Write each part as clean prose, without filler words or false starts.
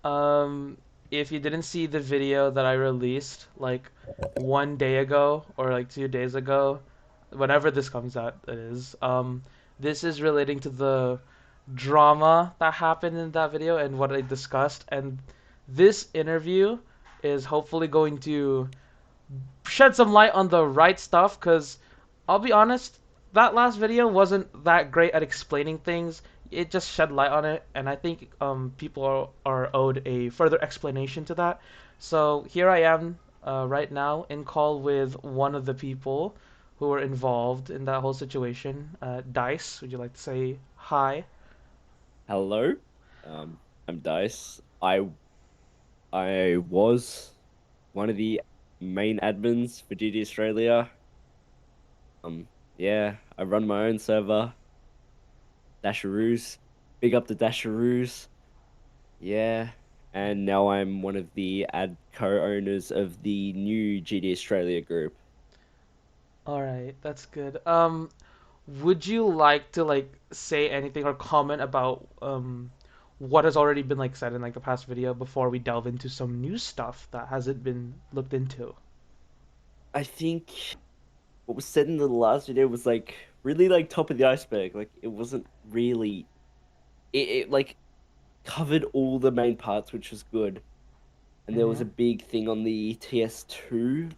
Um, if you didn't see the video that I released like 1 day ago or like 2 days ago, whenever this comes out, it is. This is relating to the drama that happened in that video and what I discussed. And this interview is hopefully going to shed some light on the right stuff because I'll be honest, that last video wasn't that great at explaining things. It just shed light on it, and I think people are owed a further explanation to that. So here I am right now in call with one of the people who were involved in that whole situation. Dice, would you like to say hi? Hello, I'm Dice. I was one of the main admins for GD Australia. Yeah, I run my own server, Dasharoos. Big up the Dasharoos. Yeah, and now I'm one of the ad co-owners of the new GD Australia group. All right, that's good. Would you like to like say anything or comment about what has already been like said in like the past video before we delve into some new stuff that hasn't been looked into? I think what was said in the last video was like really like top of the iceberg. Like it wasn't really it like covered all the main parts, which was good. And there was Mm-hmm. a big thing on the TS2,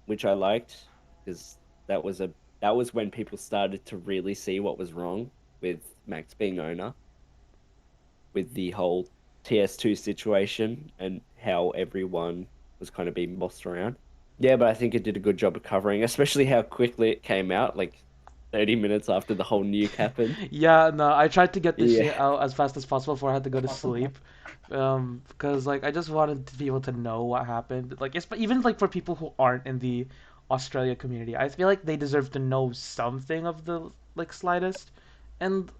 which I liked because that was a that was when people started to really see what was wrong with Max being owner, with the whole TS2 situation and how everyone was kind of being bossed around. Yeah, but I think it did a good job of covering, especially how quickly it came out, like 30 minutes after the whole nuke happened. Yeah, no, I tried to get this Yeah. shit out as fast as possible before I had to go to sleep. Because like I just wanted people to know what happened. Like it's even like for people who aren't in the Australia community, I feel like they deserve to know something of the like slightest. And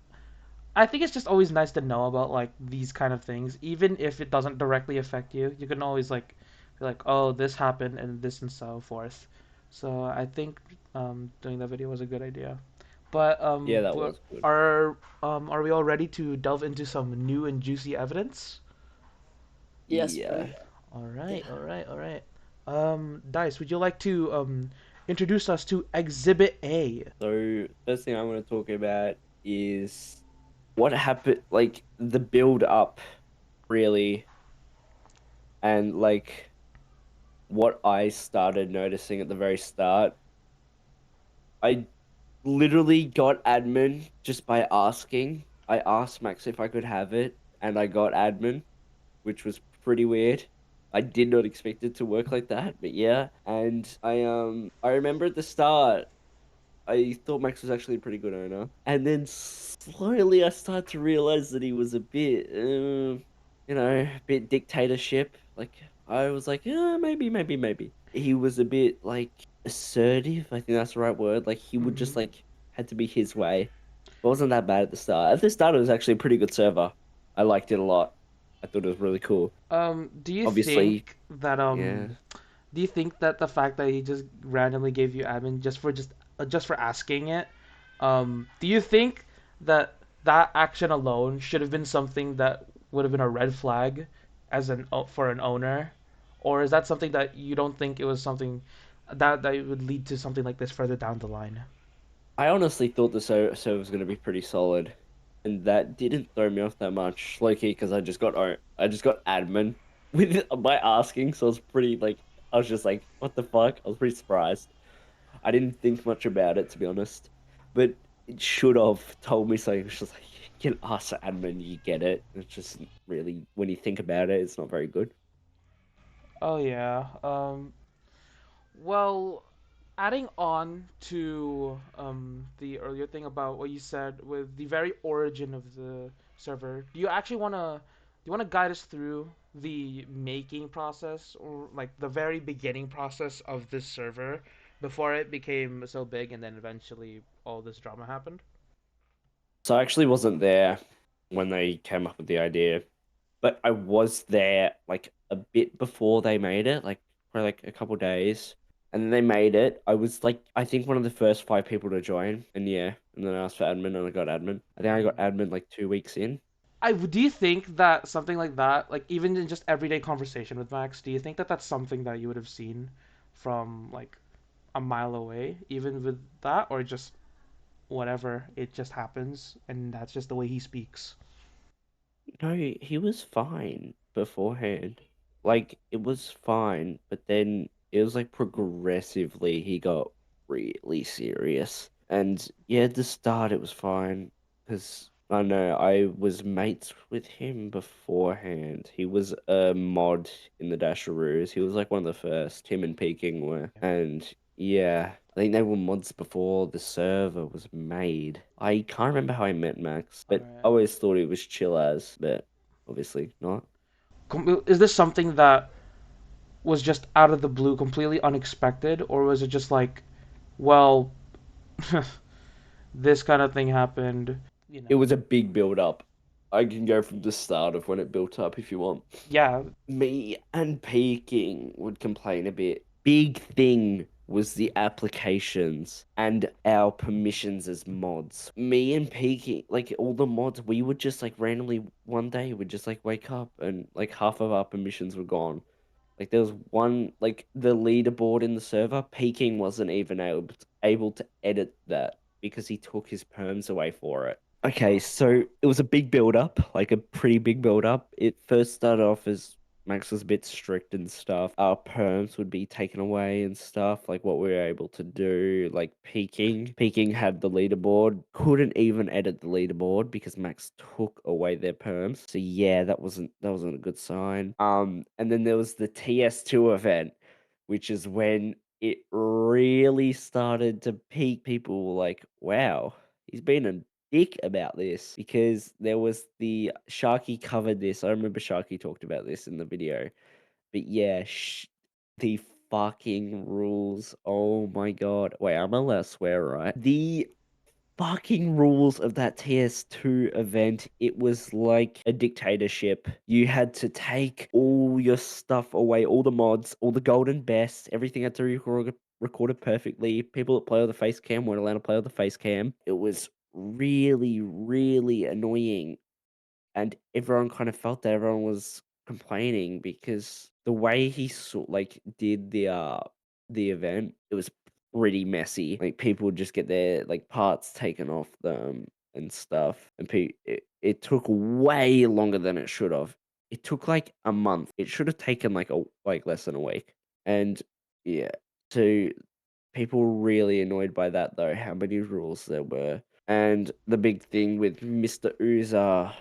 I think it's just always nice to know about like these kind of things, even if it doesn't directly affect you. You can always like be like, oh, this happened and this and so forth. So I think doing that video was a good idea. But Yeah, that was good. are we all ready to delve into some new and juicy evidence? Yes, bro. Yeah. All right, all right, all right. Dice, would you like to introduce us to Exhibit A? So first thing I want to talk about is what happened, like the build up, really, and like what I started noticing at the very start. I literally got admin just by asking. I asked Max if I could have it, and I got admin, which was pretty weird. I did not expect it to work like that, but yeah. And I remember at the start I thought Max was actually a pretty good owner. And then slowly I started to realize that he was a bit, a bit dictatorship. Like, I was like, yeah, maybe. He was a bit, like, assertive. I think that's the right word. Like, he would Mm-hmm. just, like, had to be his way. It wasn't that bad at the start. At the start, it was actually a pretty good server. I liked it a lot. I thought it was really cool. Do you Obviously, think that yeah. do you think that the fact that he just randomly gave you admin just for asking it, do you think that that action alone should have been something that would have been a red flag for an owner, or is that something that you don't think it was something that would lead to something like this further down the line? I honestly thought the server was going to be pretty solid, and that didn't throw me off that much, low key, because I just got admin with by asking, so I was pretty like I was just like, what the fuck? I was pretty surprised. I didn't think much about it to be honest, but it should have told me something. It's just like you can ask the admin, you get it. It's just really when you think about it, it's not very good. Oh yeah. Well, adding on to the earlier thing about what you said with the very origin of the server, do you wanna guide us through the making process or like the very beginning process of this server before it became so big and then eventually all this drama happened? So I actually wasn't there when they came up with the idea. But I was there like a bit before they made it, like for like a couple days. And then they made it. I was like, I think one of the first five people to join. And yeah, and then I asked for admin and I got admin. I think I got admin like 2 weeks in. do you think that something like that, like even in just everyday conversation with Max, do you think that that's something that you would have seen from like a mile away, even with that, or just whatever, it just happens and that's just the way he speaks? No, he was fine beforehand. Like it was fine, but then it was like progressively he got really serious. And yeah, at the start it was fine because I know I was mates with him beforehand. He was a mod in the Dasharoos. He was like one of the first. Him and Peking were, and yeah, I think they were mods before the server was made. I can't remember how I met Max, All but I right. always thought he was chill as, but obviously not. Is this something that was just out of the blue, completely unexpected, or was it just like, well, this kind of thing happened, you It know? was a big build up. I can go from the start of when it built up if you want. Yeah, Me and Peking would complain a bit. Big thing was the applications and our permissions as mods. Me and Peking, like all the mods, we would just like randomly one day would just like wake up and like half of our permissions were gone. Like there was one, like the leaderboard in the server, Peking wasn't even able to edit that because he took his perms away for it. Okay, so it was a big build up, like a pretty big build up. It first started off as Max was a bit strict and stuff. Our perms would be taken away and stuff, like what we were able to do, like peaking. Peaking had the leaderboard, couldn't even edit the leaderboard because Max took away their perms. So yeah, that wasn't a good sign. And then there was the TS2 event, which is when it really started to peak. People were like, wow, he's been a dick about this because there was the Sharky covered this. I remember Sharky talked about this in the video. But yeah, the fucking rules. Oh my god. Wait, I'm allowed to swear, right? The fucking rules of that TS2 event, it was like a dictatorship. You had to take all your stuff away, all the mods, all the golden bests, everything had to be recorded perfectly. People that play with the face cam weren't allowed to play with the face cam. It was really, really annoying, and everyone kind of felt that everyone was complaining because the way he like did the event, it was pretty messy. Like people would just get their like parts taken off them and stuff, and it took way longer than it should have. It took like a month. It should have taken like less than a week. And yeah, so people were really annoyed by that though, how many rules there were. And the big thing with Mr. Uza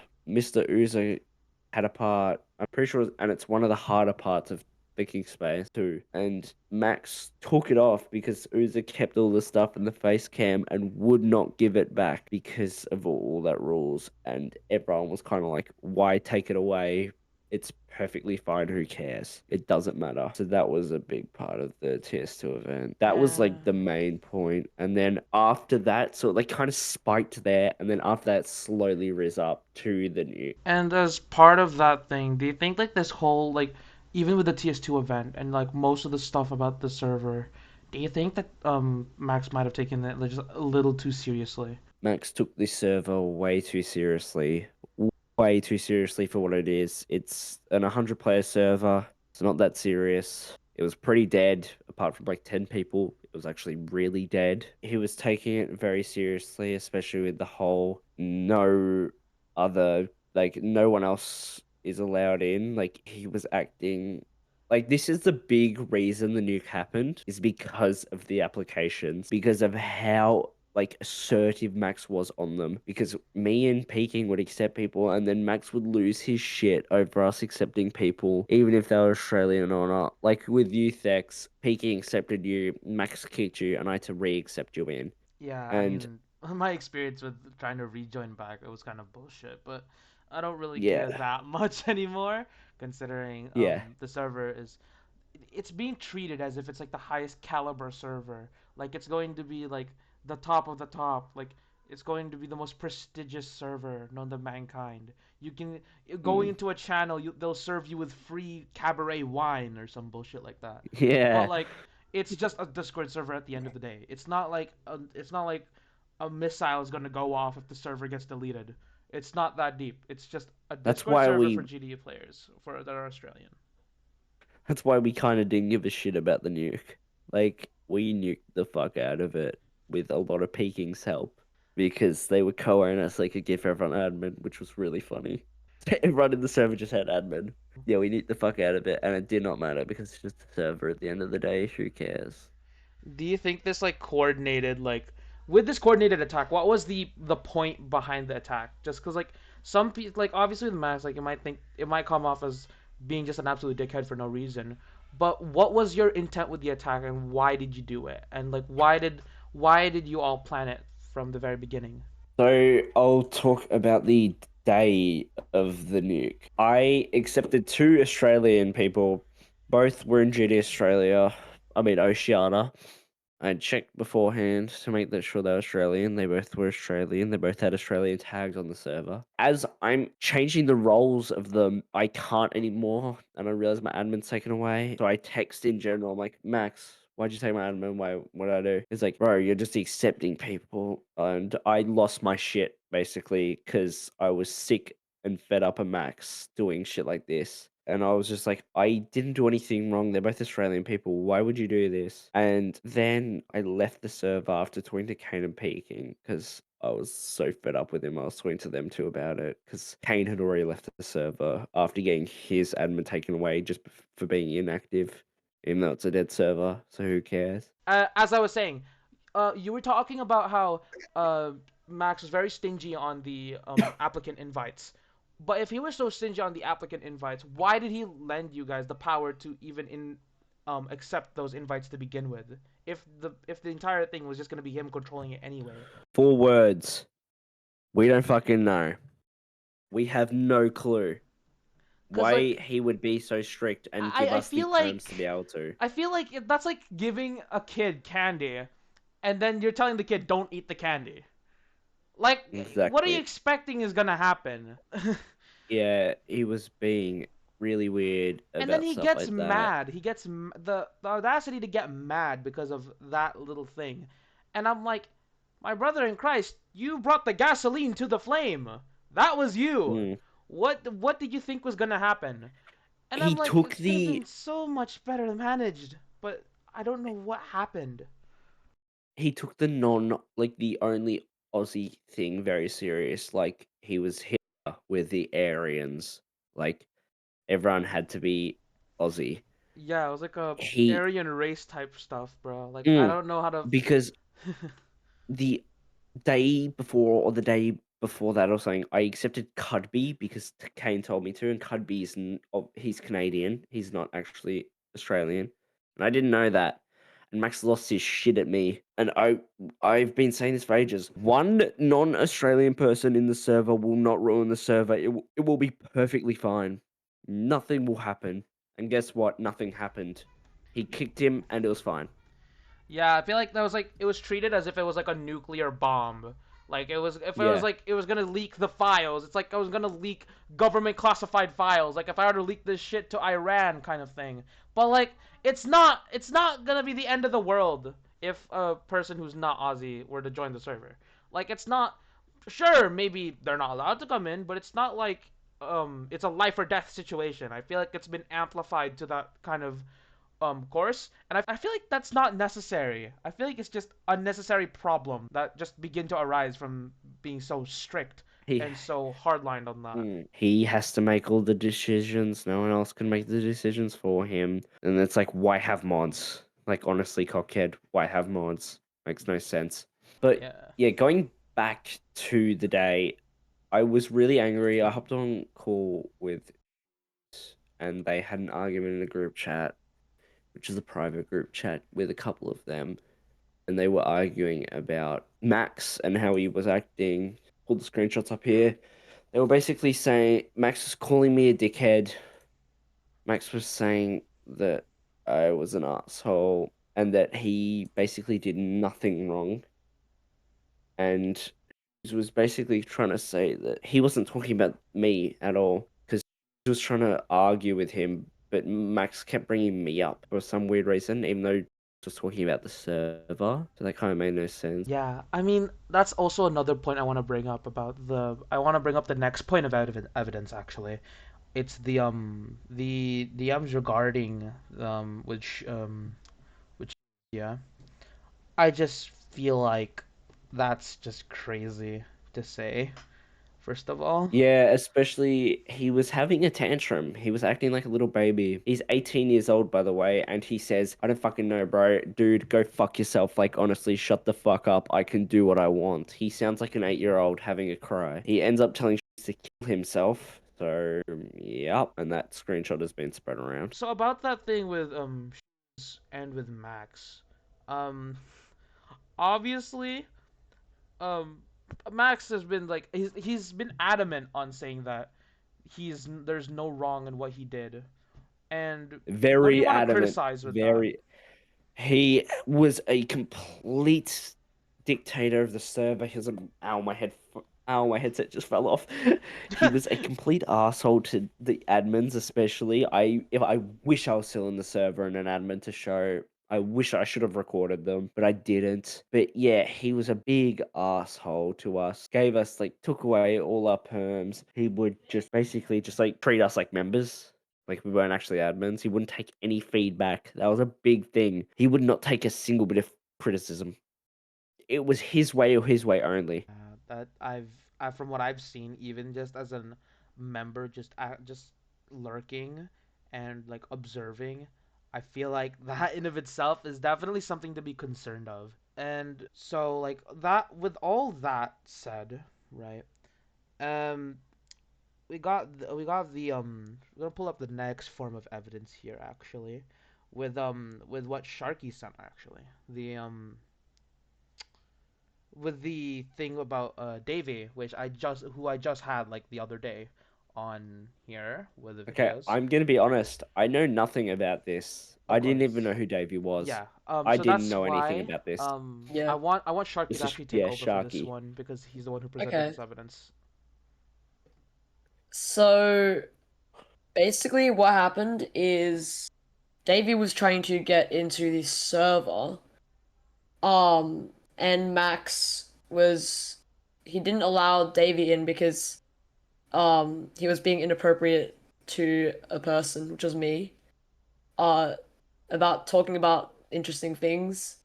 had a part, I'm pretty sure, and it's one of the harder parts of picking space too. And Max took it off because Uza kept all the stuff in the face cam and would not give it back because of all that rules. And everyone was kind of like, why take it away? It's perfectly fine. Who cares? It doesn't matter. So that was a big part of the TS2 event. That was yeah. like the main point. And then after that, so it like kind of spiked there. And then after that, slowly rose up to the new. And as part of that thing, do you think like this whole like even with the TS2 event and like most of the stuff about the server, do you think that Max might have taken it like, just a little too seriously? Max took this server way too seriously. Way too seriously for what it is. It's an 100-player server. It's not that serious. It was pretty dead, apart from like 10 people. It was actually really dead. He was taking it very seriously, especially with the whole no other, like, no one else is allowed in. Like, he was acting like this is the big reason the nuke happened, is because of the applications, because of how like assertive Max was on them. Because me and Peking would accept people, and then Max would lose his shit over us accepting people, even if they were Australian or not. Like with you, Thex, Peking accepted you, Max kicked you, and I had to re-accept you in. Yeah, I And mean, my experience with trying to rejoin back, it was kind of bullshit, but I don't really care yeah, that much anymore, considering yeah, the server is it's being treated as if it's like the highest caliber server. Like it's going to be like the top of the top. Like it's going to be the most prestigious server known to mankind. You can going mm, into a channel, they'll serve you with free cabaret wine or some bullshit like that. But yeah, like it's just a Discord server at the end of the day. It's not like a missile is going to go off if the server gets deleted. It's not that deep. It's just a That's Discord why server for we GDE players for that are Australian. that's why we kind of didn't give a shit about the nuke. Like we nuked the fuck out of it with a lot of Peking's help because they were co-owner, so they could give everyone admin, which was really funny. Everyone in the server just had admin. Yeah, we nuked the fuck out of it, and it did not matter because it's just a server at the end of the day. Who cares? Do you think this like coordinated like with this coordinated attack? What was the point behind the attack? Just because like some people like obviously with Max like you might think it might come off as being just an absolute dickhead for no reason. But what was your intent with the attack and why did you do it? And like why did you all plan it from the very beginning? So I'll talk about the day of the nuke. I accepted two Australian people. Both were in GD Australia. I mean Oceania. I checked beforehand to make sure they were Australian. They both were Australian. They both had Australian tags on the server. As I'm changing the roles of them, I can't anymore, and I realize my admin's taken away. So I text in general, I'm like, Max, why'd you take my admin? What did I do? He's like, bro, you're just accepting people. And I lost my shit, basically, because I was sick and fed up of Max doing shit like this. And I was just like, I didn't do anything wrong. They're both Australian people. Why would you do this? And then I left the server after talking to Kane and Peking because I was so fed up with him. I was talking to them too about it because Kane had already left the server after getting his admin taken away just for being inactive, even though it's a dead server. So who cares? As I was saying, you were talking about how Max was very stingy on the applicant invites. But if he was so stingy on the applicant invites, why did he lend you guys the power to even accept those invites to begin with? If the entire thing was just gonna be him controlling it anyway. 4 words. We don't fucking know. We have no clue Cause why like he would be so strict and I give I us the feel terms to be like able to. I feel like that's like giving a kid candy, and then you're telling the kid don't eat the candy. Like, what are you Exactly. expecting is gonna happen? Yeah, he was being really weird And then about he stuff gets like that. mad. He gets the audacity to get mad because of that little thing. And I'm like, my brother in Christ, you brought the gasoline to the flame. That was you. Mm. What did you think was gonna happen? And He I'm like, took it could have the been so much better managed, but I don't know what happened. he took the non like the only Aussie thing very serious. Like he was here with the Aryans. Like everyone had to be Aussie. Yeah, it was like a He Aryan race type stuff, bro. Like I mm, don't know how to. because the day before or the day before that or something, I accepted Cudby because Kane told me to, and Cudby's he's Canadian. He's not actually Australian, and I didn't know that. And Max lost his shit at me, and I've been saying this for ages. One non-Australian person in the server will not ruin the server. It will be perfectly fine. Nothing will happen. And guess what? Nothing happened. He kicked him, and it was fine. Yeah, I feel like that was like it was treated as if it was like a nuclear bomb. Like it was if it was Yeah, like it was gonna leak the files. It's like I was gonna leak government classified files. Like if I were to leak this shit to Iran kind of thing. But like it's not gonna be the end of the world if a person who's not Aussie were to join the server. Like it's not sure, maybe they're not allowed to come in, but it's not like it's a life or death situation. I feel like it's been amplified to that kind of course, and I feel like that's not necessary. I feel like it's just unnecessary problem that just begin to arise from being so strict he and so hardlined on that. He has to make all the decisions. No one else can make the decisions for him. And it's like, why have mods? Like, honestly, cockhead, why have mods? Makes no sense. But Yeah. yeah, going back to the day, I was really angry. I hopped on call with, and they had an argument in a group chat, which is a private group chat with a couple of them. And they were arguing about Max and how he was acting. Pull the screenshots up here. They were basically saying Max was calling me a dickhead. Max was saying that I was an asshole and that he basically did nothing wrong. And he was basically trying to say that he wasn't talking about me at all because he was trying to argue with him, but Max kept bringing me up for some weird reason, even though he just talking about the server, so that kind of made no sense. Yeah, I mean that's also another point I want to bring up I want to bring up the next point of evidence actually. It's the DMs regarding which yeah. I just feel like that's just crazy to say, first of all. Yeah, especially he was having a tantrum. He was acting like a little baby. He's 18 years old, by the way, and he says, I don't fucking know, bro. Dude, go fuck yourself. Like, honestly, shut the fuck up. I can do what I want. He sounds like an 8-year-old having a cry. He ends up telling to kill himself. So, yep, and that screenshot has been spread around. So about that thing with and with Max, um obviously um Max has been like he's been adamant on saying that there's no wrong in what he did. And what do you Very want to adamant. criticize with that? Very. He was a complete dictator of the server. He was a ow my head, ow my headset just fell off. He was a complete asshole to the admins, especially. I wish I was still in the server and an admin to show. I wish I should have recorded them, but I didn't. But yeah, he was a big asshole to us. Gave us like took away all our perms. He would just basically just like treat us like members. Like we weren't actually admins. He wouldn't take any feedback. That was a big thing. He would not take a single bit of criticism. It was his way or his way only. That from what I've seen, even just as a member, just lurking and like observing, I feel like that in of itself is definitely something to be concerned of. And so like that, with all that said, right? Um, we're gonna pull up the next form of evidence here actually, with what Sharky sent actually. With the thing about Davey, which I just had like the other day on here with the Okay, videos. I'm gonna be honest. I know nothing about this. Of I didn't even course. know who Davey was. Yeah. I So didn't that's know anything why about this. Yeah. I want Sharky This to is actually take yeah, over for this Sharky. one because he's the one who presented Okay. this evidence. So basically, what happened is Davey was trying to get into the server, and Max was he didn't allow Davey in because he was being inappropriate to a person, which was me, uh, about talking about interesting things.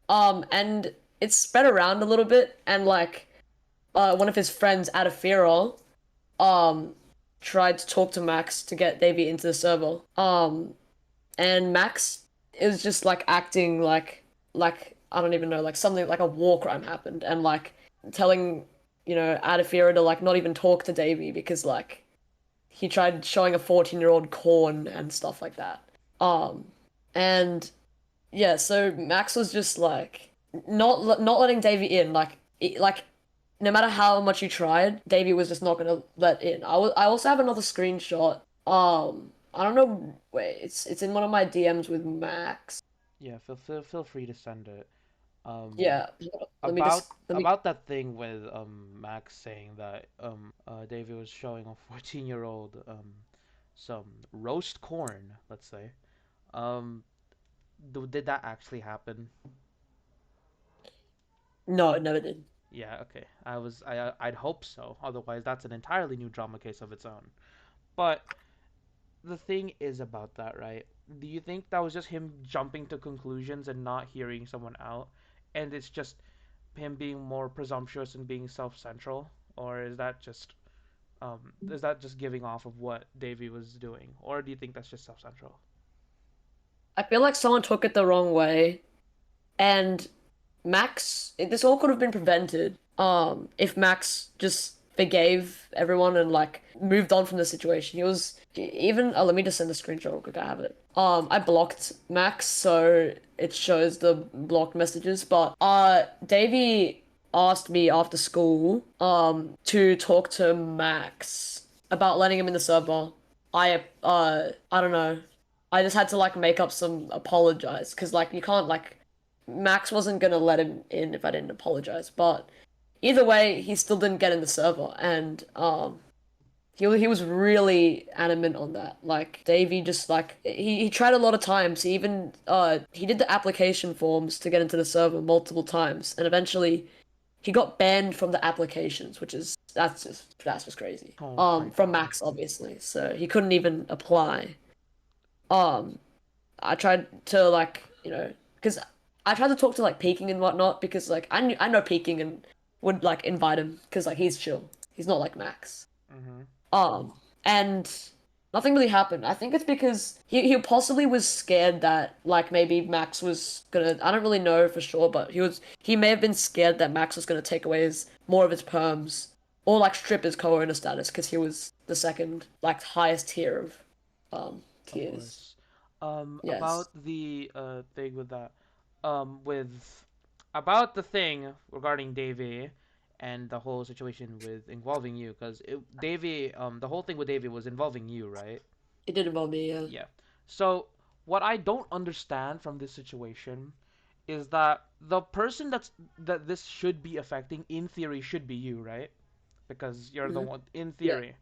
And it spread around a little bit, and like, one of his friends, Adafiro, um, tried to talk to Max to get Davey into the server. And Max is just like acting like I don't even know, like something like a war crime happened, and like telling Adafiro to like not even talk to Davey because like he tried showing a 14-year-old corn and stuff like that. Um, and yeah, so Max was just like not letting Davey in, like no matter how much you tried, Davey was just not gonna let in. I also have another screenshot. I don't know. Wait, it's in one of my DMs with Max. Yeah, feel free to send it. Um, Yeah, let me. about that thing with Max saying that David was showing a 14-year-old some roast corn, let's say. Um, did that actually happen? No, it never did. Yeah, okay. I'd hope so. Otherwise, that's an entirely new drama case of its own. But the thing is about that, right? Do you think that was just him jumping to conclusions and not hearing someone out, and it's just him being more presumptuous and being self-central, or is that just giving off of what Davey was doing, or do you think that's just self-central? I feel like someone took it the wrong way, and this all could have been prevented if Max just forgave everyone and like moved on from the situation. He was even let me just send a screenshot real quick. I have it. I blocked Max so it shows the blocked messages, but Davey asked me after school to talk to Max about letting him in the server. I don't know. I just had to like make up some apologize because like you can't like Max wasn't gonna let him in if I didn't apologize. But either way, he still didn't get in the server, and He was really adamant on that. Like Davey just like he tried a lot of times. He even he did the application forms to get into the server multiple times, and eventually he got banned from the applications, which is that's just crazy. Oh my From god. Max obviously, so he couldn't even apply. Um, I tried to like because I tried to talk to like Peking and whatnot because like I know Peking and would like invite him because like he's chill. He's not like Max. Mm-hmm. And nothing really happened. I think it's because he possibly was scared that like maybe Max was gonna. I don't really know for sure, but he may have been scared that Max was gonna take away his more of his perms or like strip his co-owner status because he was the second like highest tier of Of tiers. course. Yes. About the thing with that, with about the thing regarding Davy and the whole situation with involving you, because Davy, the whole thing with Davy was involving you, right? It did involve me, yeah. Yeah. So what I don't understand from this situation is that the person that this should be affecting, in theory, should be you, right? Because you're the Hmm. one, in Yeah. theory.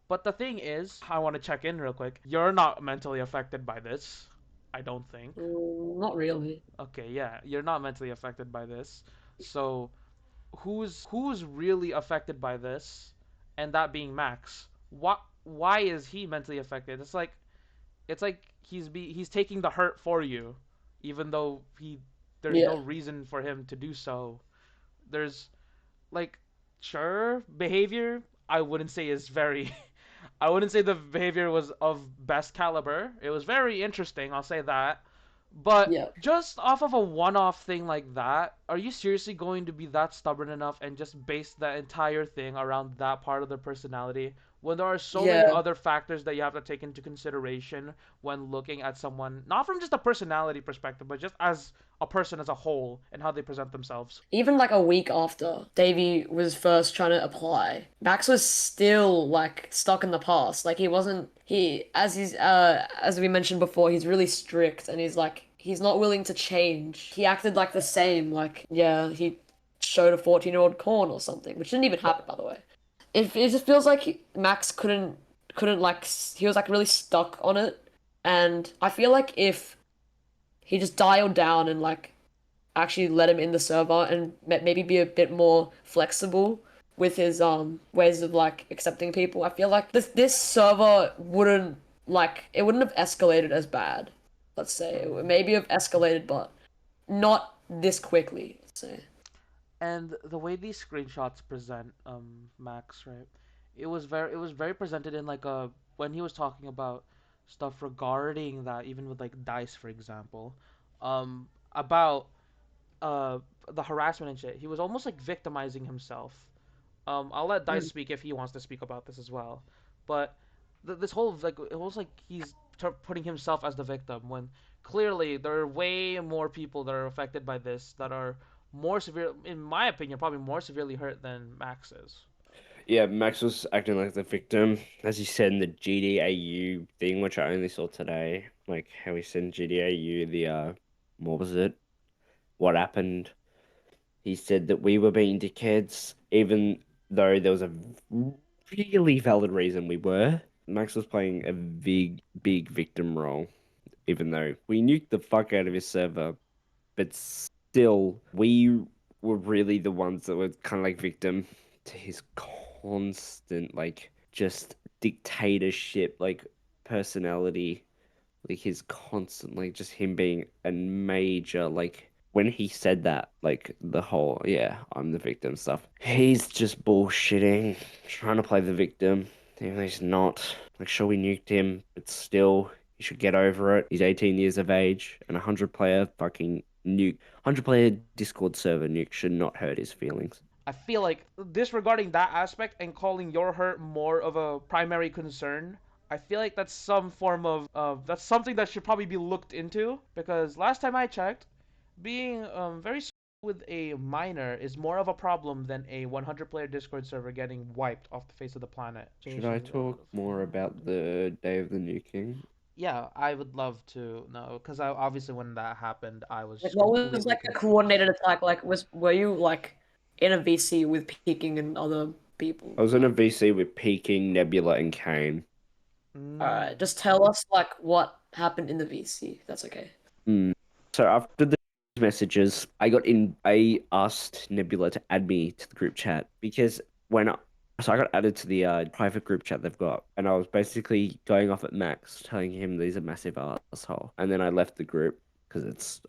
But the thing is, I want to check in real quick. You're not mentally affected by this. I don't think. Not really. Okay, yeah, you're not mentally affected by this. So, who's really affected by this? And that being Max. Why is he mentally affected? It's like he's taking the hurt for you, even though there's no Yeah. reason for him to do so. There's like sure behavior I wouldn't say is very I wouldn't say the behavior was of best caliber. It was very interesting, I'll say that. But Yeah. just off of a one-off thing like that, are you seriously going to be that stubborn enough and just base the entire thing around that part of their personality when there are so many Yeah. other factors that you have to take into consideration when looking at someone, not from just a personality perspective, but just as a person as a whole and how they present themselves? Even like a week after Davey was first trying to apply, Max was still like stuck in the past. Like he wasn't he as we mentioned before, he's really strict and he's not willing to change. He acted like the same, like yeah, he showed a 14-year-old corn or something, which didn't even happen by the way. It just feels like Max couldn't like he was like really stuck on it. And I feel like if he just dialed down and like actually let him in the server and maybe be a bit more flexible with his ways of like accepting people. I feel like this server wouldn't like it wouldn't have escalated as bad. Let's say it would Mm-hmm. maybe have escalated, but not this quickly. Let's say. And the way these screenshots present Max, right? It was very presented in like a when he was talking about stuff regarding that, even with like Dice, for example, about uh the harassment and shit. He was almost like victimizing himself. I'll let Dice Mm. speak if he wants to speak about this as well. But this whole like it was like he's putting himself as the victim when clearly there are way more people that are affected by this that are more severe, in my opinion, probably more severely hurt than Max is. Yeah, Max was acting like the victim, as he said in the GDAU thing, which I only saw today. Like how he said in GDAU what was it? What happened? He said that we were being dickheads, even though there was a really valid reason we were. Max was playing a big victim role, even though we nuked the fuck out of his server, but still, we were really the ones that were kind of like victim to his constant, like, just dictatorship, like, personality. Like, his constantly just him being a major, like, when he said that, like, the whole, yeah, I'm the victim stuff, he's just bullshitting, trying to play the victim, even though he's not. Like, sure, we nuked him, but still, he should get over it. He's 18 years of age, and a 100-player fucking nuke, 100-player Discord server nuke should not hurt his feelings. I feel like disregarding that aspect and calling your hurt more of a primary concern, I feel like that's some form of that's something that should probably be looked into because last time I checked, being very with a minor is more of a problem than a 100-player Discord server getting wiped off the face of the planet. Should I talk more about the day of the nuking? Yeah, I would love to know because I obviously when that happened, I Like was what was completely like a confused. coordinated attack? Like were you like in a VC with Peking and other people. I was in a VC with Peking, Nebula, and Kane. Alright, Mm. just tell us like what happened in the VC. If that's okay. Mm. So after the messages, I asked Nebula to add me to the group chat because so I got added to the private group chat they've got, and I was basically going off at Max, telling him he's a massive asshole, and then I left the group because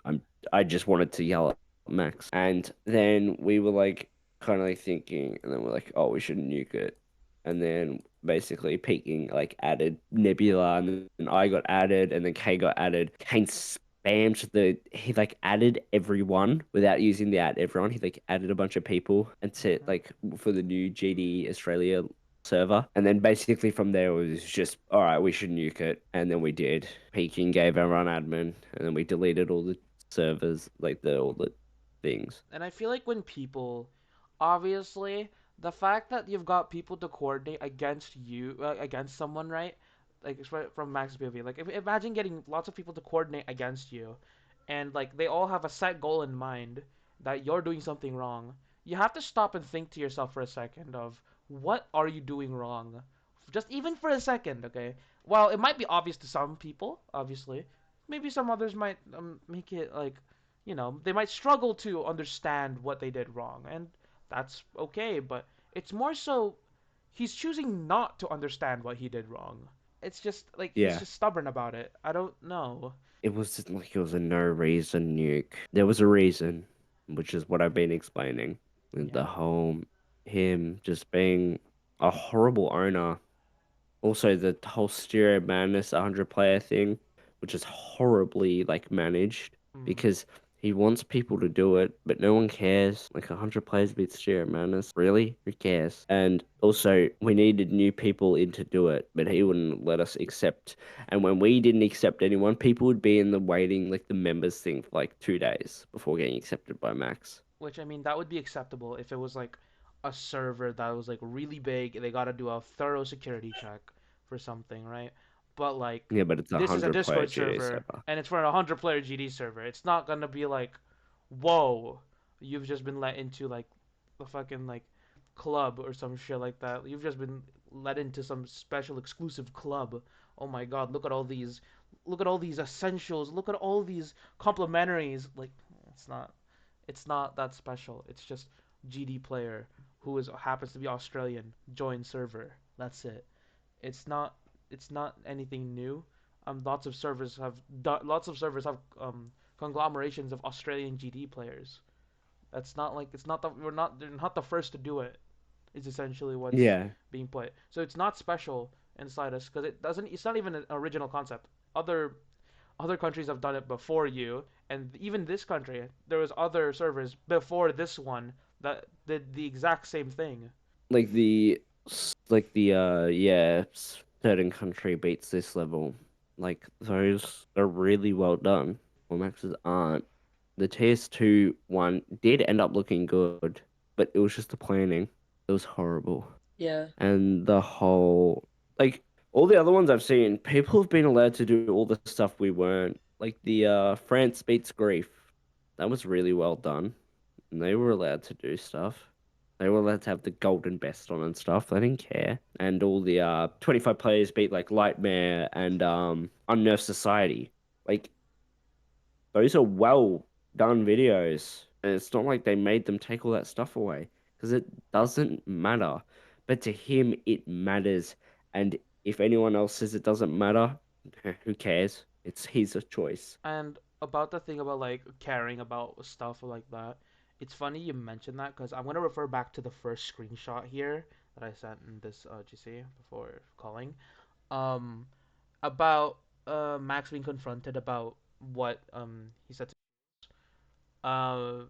I just wanted to yell at Max, and then we were like kind of like thinking, and then we're like, oh, we should nuke it, and then basically Peking like added Nebula, and then I got added, and then Kay got added. Kane spammed he like added everyone without using the add everyone. He like added a bunch of people and said Mhm. like for the new GD Australia server. And then basically from there it was just all right, we should nuke it. And then we did. Peking gave everyone admin, and then we deleted all the servers, like the all the things. And I feel like when people, obviously, the fact that you've got people to coordinate against you, against someone, right? Like it's from Max's POV. Like, imagine getting lots of people to coordinate against you, and like they all have a set goal in mind that you're doing something wrong. You have to stop and think to yourself for a second of what are you doing wrong, just even for a second, okay? While it might be obvious to some people, obviously, maybe some others might make it like they might struggle to understand what they did wrong, and that's okay, but it's more so he's choosing not to understand what he did wrong. It's just like he's Yeah. just stubborn about it. I don't know. It was like it was a no reason nuke. There was a reason, which is what I've been explaining. And the Yeah. whole him just being a horrible owner. Also, the whole Stereo Madness 100 player thing, which is horribly like managed Mm. because he wants people to do it, but no one cares. Like 100 players beats Stereo Madness. Really? Who cares? And also, we needed new people in to do it, but he wouldn't let us accept. And when we didn't accept anyone, people would be in the waiting, like the members thing for like 2 days before getting accepted by Max. Which I mean that would be acceptable if it was like a server that was like really big. They got to do a thorough security check for something, right? But like Yeah, but it's a this is a 100 player Discord GD server server. and it's for a 100-player GD server. It's not gonna be like, whoa, you've just been let into like the fucking like club or some shit like that. You've just been let into some special exclusive club. Oh my god, look at all these essentials, look at all these complementaries. Like it's not it's not that special. It's just GD player who is happens to be Australian join server. That's it. It's not it's not anything new. Lots of servers have conglomerations of Australian GD players. That's not like it's not that they're not the first to do it. Is essentially what's Yeah. being put. So it's not special inside us because it's not even an original concept. Other countries have done it before you, and even this country, there was other servers before this one that did the exact same thing. like yeah, certain country beats this level. Like those are really well done. Well, Maxes aren't. The TS2 one did end up looking good, but it was just the planning. It was horrible. Yeah. And the whole like all the other ones I've seen, people have been allowed to do all the stuff we weren't. Like the France beats grief. That was really well done. And they were allowed to do stuff. They were allowed to have the golden best on and stuff. They didn't care. And all the 25 players beat like Lightmare and Unnerved Society. Like those are well done videos. And it's not like they made them take all that stuff away because it doesn't matter. But to him, it matters. And if anyone else says it doesn't matter, who cares? It's his choice. And about the thing about like caring about stuff like that, it's funny you mentioned that because I'm gonna refer back to the first screenshot here that I sent in this GC before calling. Um, about Max being confronted about what he said. Uh,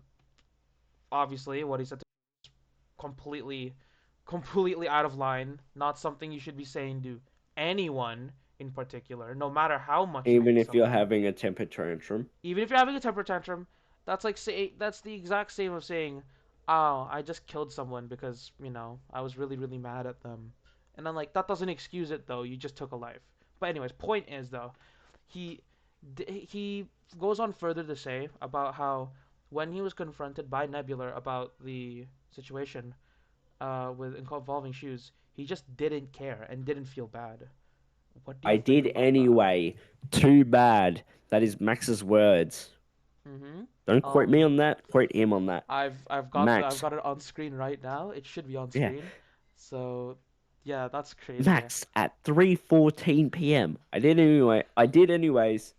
Obviously what he said completely completely out of line, not something you should be saying to anyone in particular, no matter how much you Even hate if you're someone. having a temper tantrum. Even if you're having a temper tantrum, that's the exact same of saying, "Oh, I just killed someone because, I was really really mad at them." And I'm like, that doesn't excuse it though. You just took a life. But anyways, point is though, he he goes on further to say about how when he was confronted by Nebula about the situation, with involving shoes, he just didn't care and didn't feel bad. What do I you think did about that? anyway. Too bad. That is Max's words. Mm-hmm. Don't quote me Um, on that. Quote him on that. I've Max. got it on screen right now. It should be on Yeah. screen. So, yeah, that's crazy. Max at 3:14 p.m. I did anyway. I did anyways.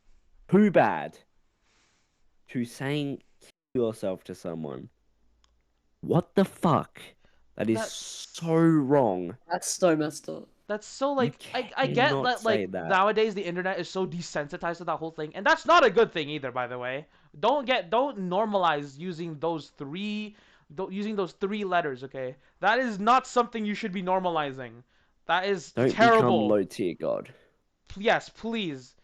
Too bad. To saying kill yourself to someone. What the fuck? That is That's so wrong. That's so messed up. That's so You like I get cannot that say like that. nowadays the internet is so desensitized to that whole thing, and that's not a good thing either, by the way. Don't normalize using using those three letters, okay? That is not something you should be normalizing. That is Don't become terrible. low tier god. Yes, please.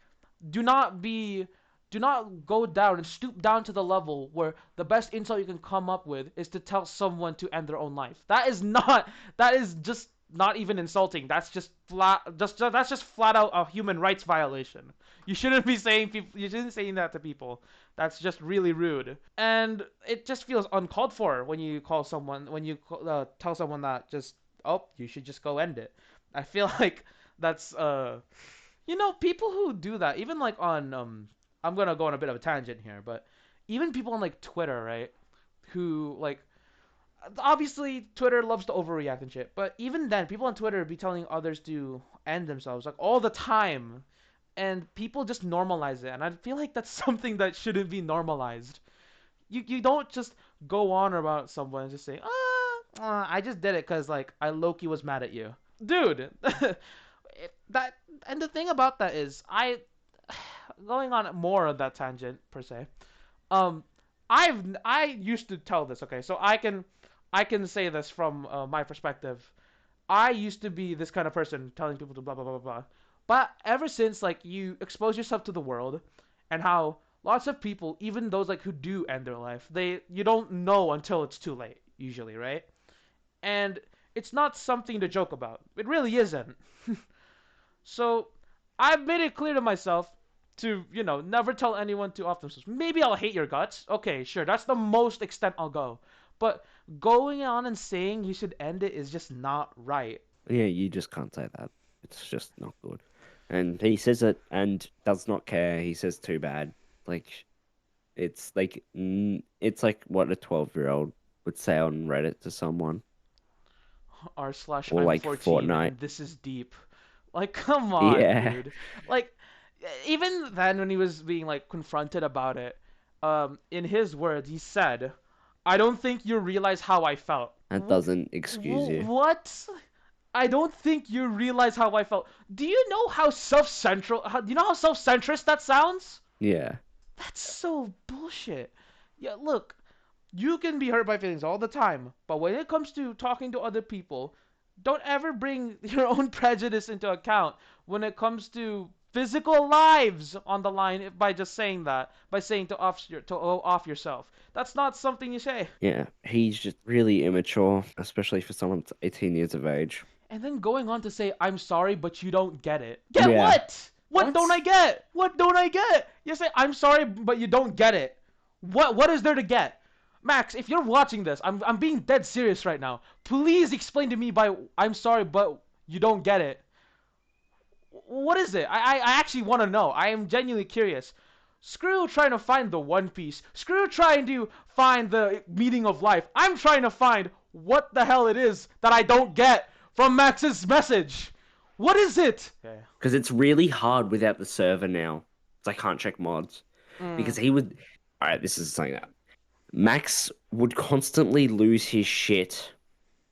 Do not be do not go down and stoop down to the level where the best insult you can come up with is to tell someone to end their own life. That is just not even insulting. That's just flat out a human rights violation. You shouldn't be saying that to people. That's just really rude. And it just feels uncalled for when you tell someone that just you should just go end it. I feel like that's people who do that, even like on I'm gonna go on a bit of a tangent here, but even people on like Twitter, right? Who like obviously Twitter loves to overreact and shit, but even then, people on Twitter be telling others to end themselves like all the time, and people just normalize it, and I feel like that's something that shouldn't be normalized. You don't just go on about someone and just say, I just did it because like I Loki was mad at you, dude. That and the thing about that is I going on more of that tangent per se. Um, I used to tell this. Okay, so I can say this from my perspective. I used to be this kind of person telling people to blah blah blah blah blah. But ever since like you expose yourself to the world and how lots of people, even those like who do end their life, they you don't know until it's too late usually, right? And it's not something to joke about. It really isn't. So I've made it clear to myself to, never tell anyone to off themselves. Maybe I'll hate your guts. Okay, sure. That's the most extent I'll go. But going on and saying you should end it is just not right. Yeah, you just can't say that. It's just not good. And he says it and does not care. He says too bad. Like it's like what a 12-year-old would say on Reddit to someone R slash or I'm like 14 Fortnite. and this is deep. Like, come on, Yeah. dude. Like, even then when he was being like confronted about it, in his words, he said, "I don't think you realize how I felt." That doesn't excuse you. What? I don't think you realize how I felt. Do you know how self-central? Do you know how self-centrist that sounds? Yeah. That's so bullshit. Yeah, look, you can be hurt by feelings all the time, but when it comes to talking to other people, don't ever bring your own prejudice into account when it comes to physical lives on the line by just saying that, by saying to off yourself. That's not something you say. Yeah. He's just really immature, especially for someone that's 18 years of age. And then going on to say, I'm sorry, but you don't get it. Get Yeah. what? What don't I What? get? What don't I get? You say, I'm sorry, but you don't get it. What is there to get? Max, if you're watching this, I'm being dead serious right now. Please explain to me by I'm sorry, but you don't get it. What is it? I actually want to know. I am genuinely curious. Screw trying to find the One Piece. Screw trying to find the meaning of life. I'm trying to find what the hell it is that I don't get from Max's message. What is it? Okay. Because it's really hard without the server now. 'Cause I can't check mods. Because he would. Alright, this is something that. Max would constantly lose his shit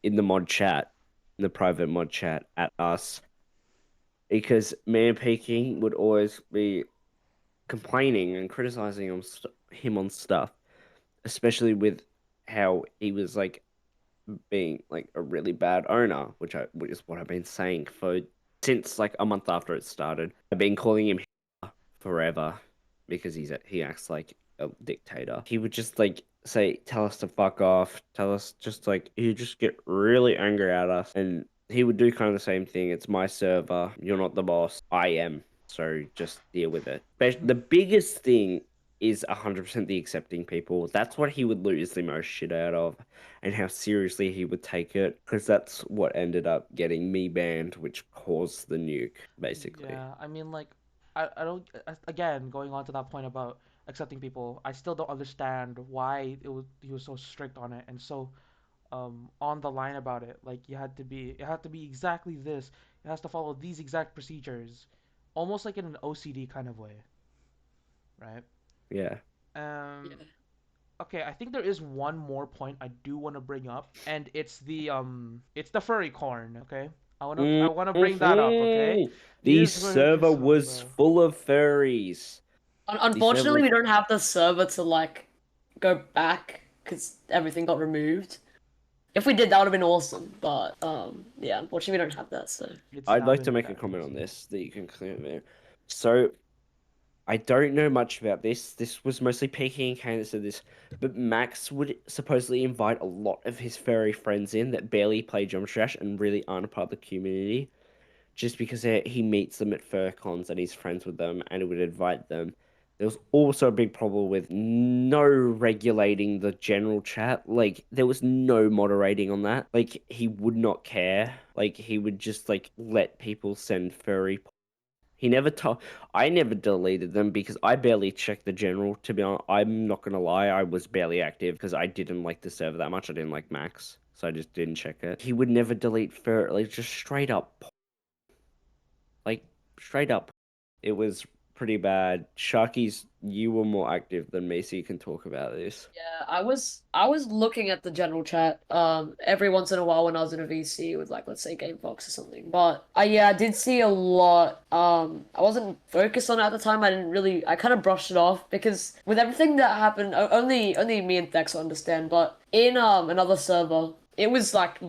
in the mod chat, in the private mod chat at us. Because man peeking would always be complaining and criticizing him on stuff, especially with how he was like being like a really bad owner, which is what I've been saying for since like a month after it started. I've been calling him forever because he acts like a dictator. He would just like tell us to fuck off, tell us just like he'd just get really angry at us, and he would do kind of the same thing. It's my server, you're not the boss, I am. So just deal with it. But the biggest thing is 100% the accepting people. That's what he would lose the most shit out of, and how seriously he would take it, because that's what ended up getting me banned, which caused the nuke, basically. Yeah, I mean, like, I don't. Again, going on to that point about accepting people, I still don't understand why he was so strict on it and so on the line about it. Like, it had to be exactly this. It has to follow these exact procedures, almost like in an OCD kind of way, right? Yeah. Yeah. Um, okay, I think there is one more point I do want to bring up, and it's the furry corn. Okay, I wanna bring that up. Okay, Mhm. The here's where it server gets funny, was bro. full of furries. The server Unfortunately, was we don't have the server to like go back because everything got removed. If we did, that would have been awesome. But yeah, unfortunately, we don't have that. So It's I'd now like to been make a banned. comment on this that you can clear there. So I don't know much about this. This was mostly peeking and candidates of this, but Max would supposedly invite a lot of his furry friends in that barely play Geometry Dash and really aren't a part of the community, just because he meets them at fur cons and he's friends with them and he would invite them. There was also a big problem with no regulating the general chat. Like, there was no moderating on that. Like, he would not care. Like, he would just, like, let people send furry. He never told. I never deleted them because I barely checked the general. To be honest, I'm not gonna lie. I was barely active because I didn't like the server that much. I didn't like Max, so I just didn't check it. He would never delete fur. Like, just straight up, like straight up. It was pretty bad. Sharky's, you were more active than me, so you can talk about this. yeah, I was looking at the general chat every once in a while when I was in a VC with like let's say GameFox or something. But I did see a lot. I wasn't focused on it at the time. I kind of brushed it off because with everything that happened, only me and Thex will understand. But in another server, it was like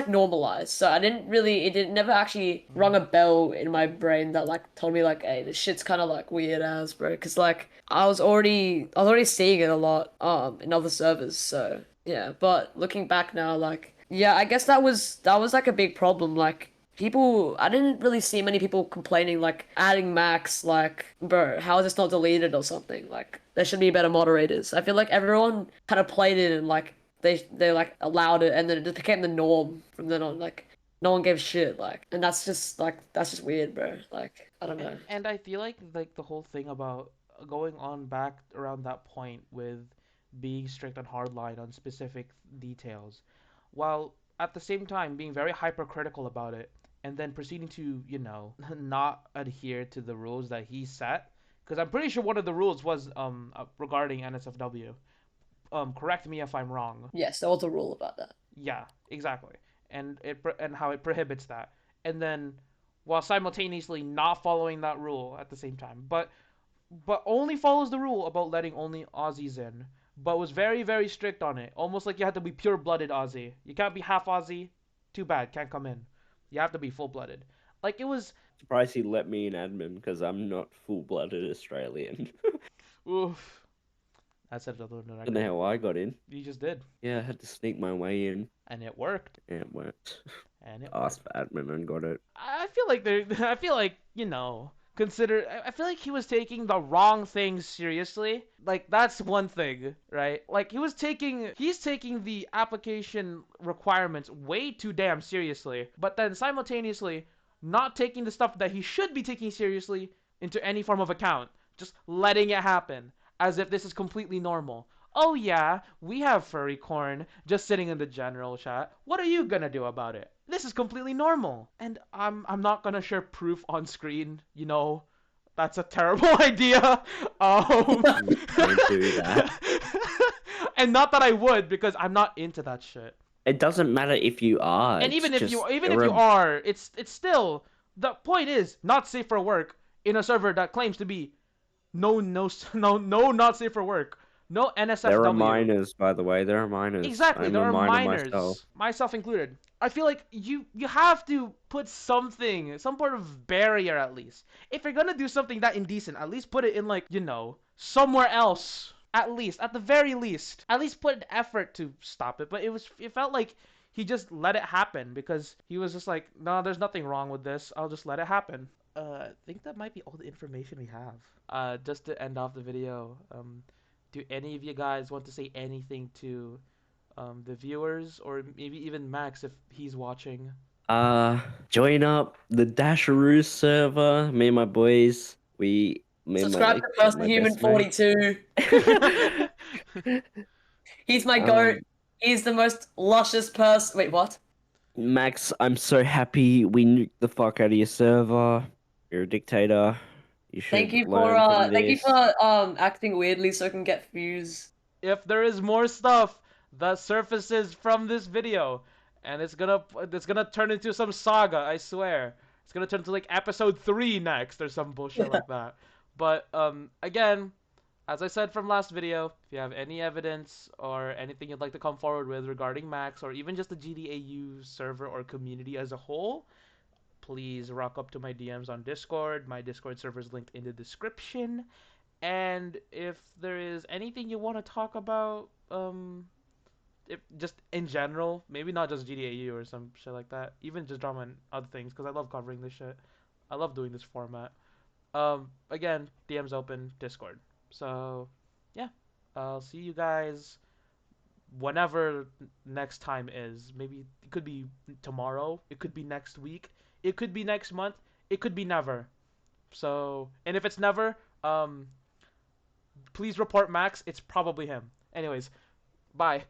normalized, so I didn't really it never actually rung a bell in my brain that like told me like, hey, this shit's kind of like weird as, bro, because like I was already seeing it a lot in other servers. So yeah, but looking back now, like, yeah, I guess that was like a big problem. Like, people, I didn't really see many people complaining, like adding Max, like, bro, how is this not deleted or something? Like, there should be better moderators. I feel like everyone kind of played it and like they like allowed it, and then it just became the norm from then on. Like, no one gave a shit. Like, and that's just weird, bro. Like, I don't know. And I feel like the whole thing about going on back around that point with being strict on hardline on specific details, while at the same time being very hypercritical about it, and then proceeding to not adhere to the rules that he set. Because I'm pretty sure one of the rules was regarding NSFW. Correct me if I'm wrong. Yes, there was a rule about that. Yeah, exactly. And how it prohibits that. And then while simultaneously not following that rule at the same time. But only follows the rule about letting only Aussies in. But was very, very strict on it. Almost like you had to be pure blooded Aussie. You can't be half Aussie. Too bad, can't come in. You have to be full blooded. Like it was Surprised he let me in admin because I'm not full-blooded Australian. oof. That's it on the Don't know record. how I got in. You just did. Yeah, I had to sneak my way in. And it worked. Yeah, it worked. And it Asked worked. for admin and got it. I feel like I feel like consider. I feel like he was taking the wrong things seriously. Like that's one thing, right? Like he's taking the application requirements way too damn seriously, but then simultaneously not taking the stuff that he should be taking seriously into any form of account. Just letting it happen as if this is completely normal. Oh yeah, we have furry corn just sitting in the general chat. What are you gonna do about it? This is completely normal. And I'm not gonna share proof on screen, That's a terrible idea. Don't do that. And not that I would because I'm not into that shit. It doesn't matter if you are. And It's just even if you are, it's still the point is not safe for work in a server that claims to be no not safe for work. No there are NSFW. minors, by the way. There are minors. Exactly, I'm there a are minor myself. minors, myself included. I feel like you have to put something, some sort of barrier at least. If you're gonna do something that indecent, at least put it in like, somewhere else. At least, at the very least. At least put an effort to stop it. But it felt like he just let it happen because he was just like, no, there's nothing wrong with this. I'll just let it happen. I think that might be all the information we have. Just to end off the video, do any of you guys want to say anything to the viewers, or maybe even Max if he's watching? Join up the Dasharoo server. Me and my boys. Me and my Subscribe like to Person my Human best mate. 42. He's my goat. um, He's the most luscious person. Wait, what? Max, I'm so happy we nuked the fuck out of your server. You're a dictator. You should learn from Thank you this. for acting weirdly so I can get views. If there is more stuff that surfaces from this video, and it's gonna turn into some saga, I swear. It's gonna turn into like episode 3 next or some bullshit like that. But again, as I said from last video, if you have any evidence or anything you'd like to come forward with regarding Max or even just the GDAU server or community as a whole, please rock up to my DMs on Discord. My Discord server is linked in the description. And if there is anything you want to talk about, if just in general, maybe not just GDAU or some shit like that, even just drama and other things, because I love covering this shit. I love doing this format. Again, DM's open, Discord. So, yeah, I'll see you guys whenever next time is. Maybe it could be tomorrow, it could be next week, it could be next month, it could be never. So, and if it's never, please report Max. It's probably him. Anyways, bye.